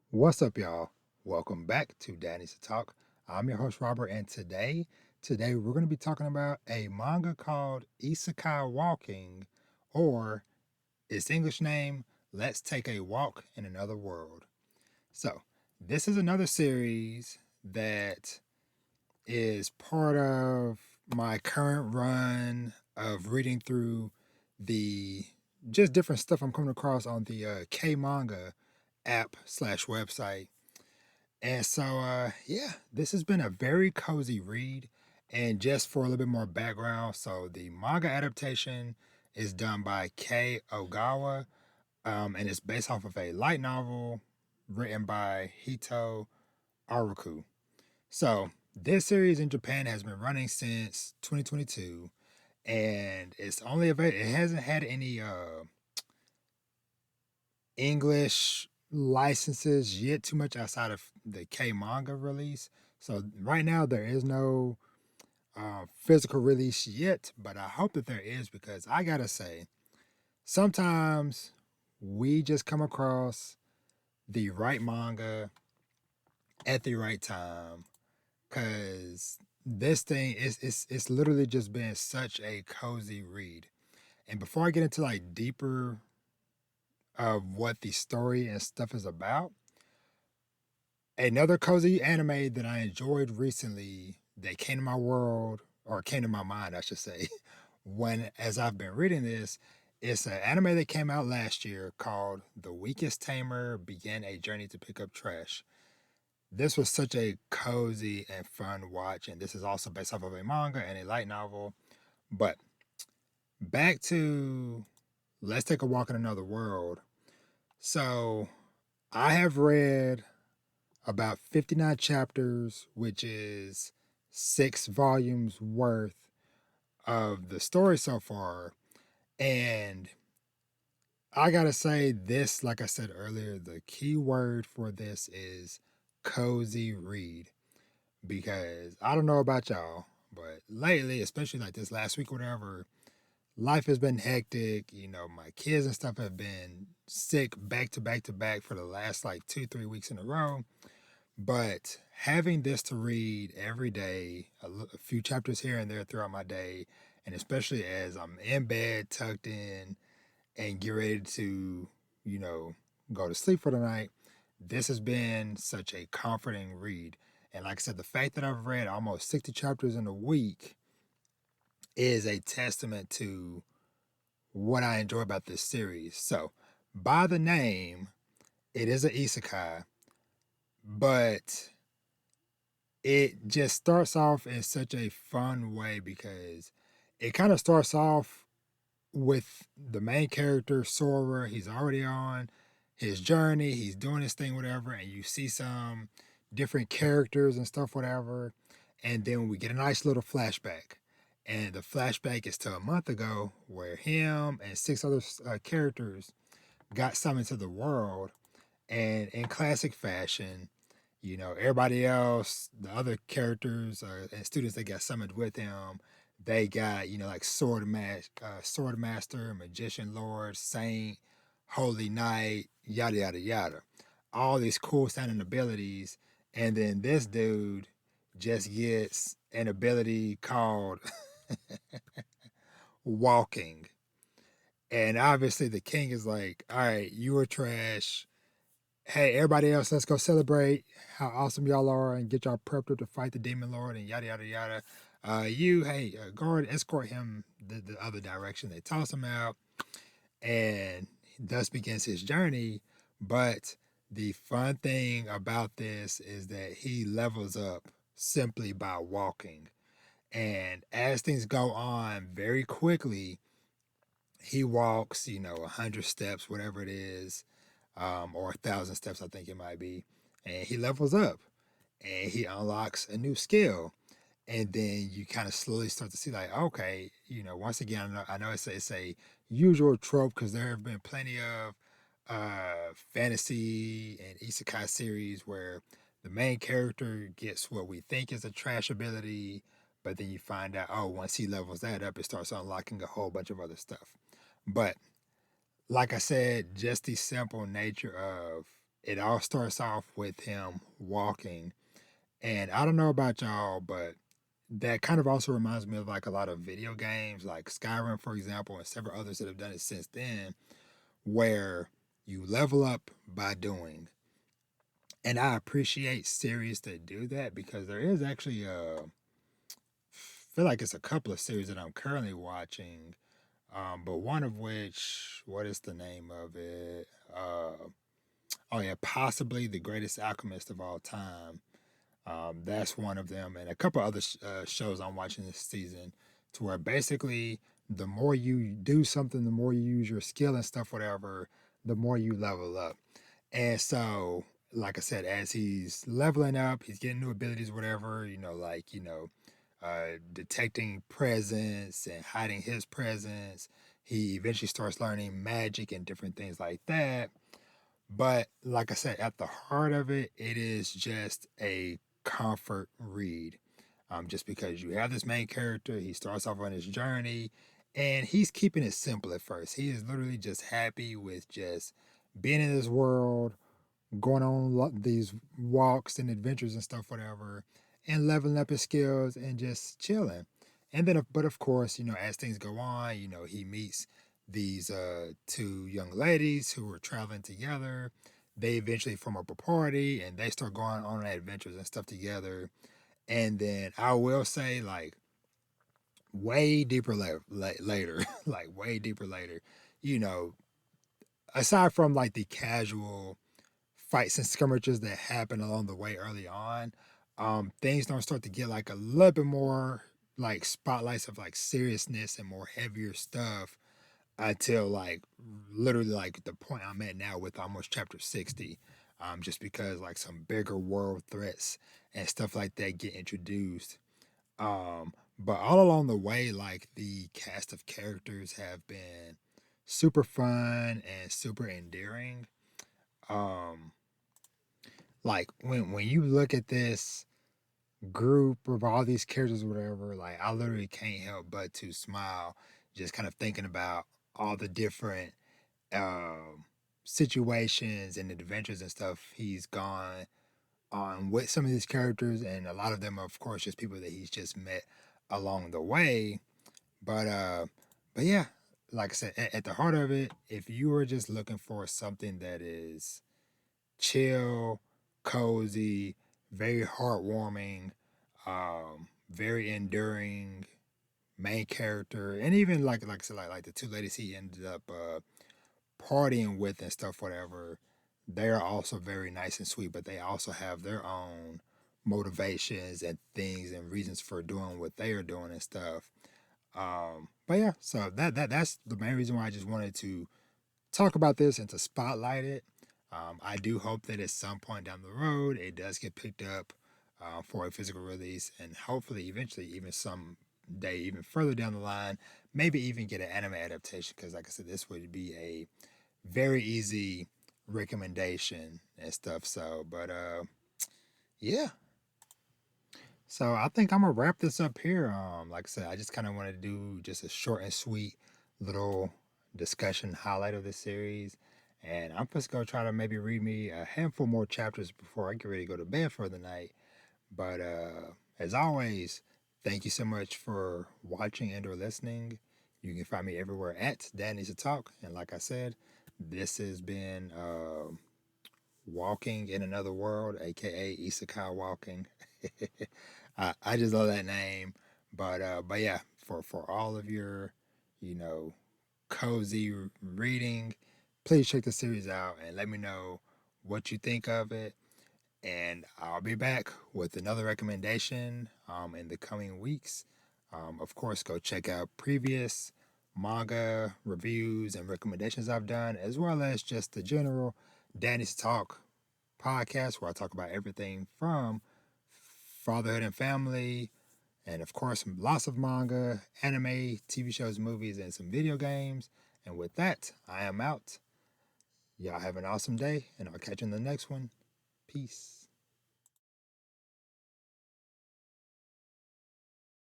What's up, y'all? Welcome back to Danny's to Talk. I'm your host, Robert, and today we're going to be talking about a manga called Isekai Walking, or its English name, Let's Take a Walk in Another World. So, this is another series that is part of my current run of reading through the just different stuff I'm coming across on the K Manga app slash website. And so, yeah, this has been a very cozy read. And just for a little bit more background, so the manga adaptation is done by Kei Ogawa, and it's based off of a light novel written by Hito Aruku. So, this series in Japan has been running since 2022, and it's only available. It hasn't had any English licenses yet too much outside of the K manga release. So right now there is no physical release yet, but I hope that there is because I gotta say, sometimes we just come across the right manga at the right time because this thing is it's literally just been such a cozy read. And before I get into like deeper of what the story and stuff is about, another cozy anime that I enjoyed recently that came to my world, or came to my mind, I should say, when as I've been reading this, it's an anime that came out last year called The Weakest Tamer Began a Journey to Pick Up Trash. This was such a cozy and fun watch, and this is also based off of a manga and a light novel. But back to Let's Take a Walk in Another World. So I have read about 59 chapters, which is 6 volumes worth of the story so far. And I gotta say, this, like I said earlier, the key word for this is cozy read. Because I don't know about y'all, but lately, especially like this last week or whatever, life has been hectic. You know, my kids and stuff have been sick back to back to back for the last like 2, 3 weeks in a row. But having this to read every day, a few chapters here and there throughout my day, and especially as I'm in bed, tucked in, and get ready to, you know, go to sleep for the night, this has been such a comforting read. And like I said, the fact that I've read almost 60 chapters in a week is a testament to what I enjoy about this series. So, by the name, it is an isekai, but it just starts off in such a fun way because it kind of starts off with the main character Sora. He's already on his journey, he's doing his thing, whatever, and you see some different characters and stuff, whatever. And then we get a nice little flashback. And the flashback is to a month ago where him and 6 other characters got summoned to the world. And in classic fashion, everybody else, the other characters and students that got summoned with him, they got, like sword master, magician lord, saint, holy knight, yada yada yada. All these cool sounding abilities. And then this dude just gets an ability called walking. And obviously the king is like, all right, you were trash. Hey, everybody else, let's go celebrate how awesome y'all are and get y'all prepped up to fight the demon lord and yada yada yada. Hey, guard, escort him the other direction. They toss him out, and thus begins his journey. But the fun thing about this is that he levels up simply by walking. And as things go on very quickly, he walks, 100 steps, whatever it is, or 1,000 steps, I think it might be, and he levels up and he unlocks a new skill. And then you kind of slowly start to see, like, okay, once again, I know it's a usual trope because there have been plenty of fantasy and isekai series where the main character gets what we think is a trash ability, but then you find out, oh, once he levels that up, it starts unlocking a whole bunch of other stuff. But like I said, just the simple nature of it all starts off with him walking. And I don't know about y'all, but that kind of also reminds me of like a lot of video games, like Skyrim, for example, and several others that have done it since then, where you level up by doing. And I appreciate series that do that because there is actually feel like it's a couple of series that I'm currently watching, but one of which, what is the name of it? Oh yeah, possibly the greatest alchemist of all time. That's one of them, and a couple other shows I'm watching this season, to where basically the more you do something, the more you use your skill and stuff, whatever, the more you level up. And so, like I said, as he's leveling up, he's getting new abilities, whatever, like, detecting presence and hiding his presence. He eventually starts learning magic and different things like that. But like I said, at the heart of it, it is just a comfort read. Just because you have this main character, he starts off on his journey, and he's keeping it simple at first. He is literally just happy with just being in this world, going on these walks and adventures and stuff, whatever, and leveling up his skills and just chilling. And then, but of course, as things go on, he meets these two young ladies who were traveling together. They eventually form up a party and they start going on adventures and stuff together. And then I will say, like, way deeper later, like way deeper later, you know, aside from like the casual fights and skirmishes that happen along the way early on, things don't start to get like a little bit more like spotlights of like seriousness and more heavier stuff until like literally like the point I'm at now with almost chapter 60. Just because like some bigger world threats and stuff like that get introduced. But all along the way, like the cast of characters have been super fun and super endearing. Um, like when you look at this group of all these characters or whatever, like I literally can't help but to smile just kind of thinking about all the different um situations and adventures and stuff he's gone on with some of these characters, and a lot of them are of course just people that he's just met along the way. But yeah, like I said, at the heart of it, if you are just looking for something that is chill, cozy, very heartwarming, very enduring main character, and even like I said, like the two ladies he ended up partying with and stuff, whatever. They are also very nice and sweet, but they also have their own motivations and things and reasons for doing what they are doing and stuff. But yeah, so that's the main reason why I just wanted to talk about this and to spotlight it. I do hope that at some point down the road it does get picked up for a physical release, and hopefully eventually even some day even further down the line, maybe even get an anime adaptation. Because like I said, this would be a very easy recommendation and stuff. So, but yeah. So I think I'm gonna wrap this up here. Like I said, I just kind of wanted to do just a short and sweet little discussion highlight of this series, and I'm just gonna try to maybe read me a handful more chapters before I get ready to go to bed for the night. But as always, thank you so much for watching and or listening. You can find me everywhere at Dad Needs to Talk, and like I said, this has been Walking in Another World, aka Isekai Walking. I just love that name. But yeah, for all of your, you know, cozy reading, please check the series out and let me know what you think of it. And I'll be back with another recommendation in the coming weeks. Of course, go check out previous manga reviews and recommendations I've done, as well as just the general Danny's Talk podcast, where I talk about everything from fatherhood and family, and of course, lots of manga, anime, TV shows, movies, and some video games. And with that, I am out. Y'all have an awesome day, and I'll catch you in the next one. Peace.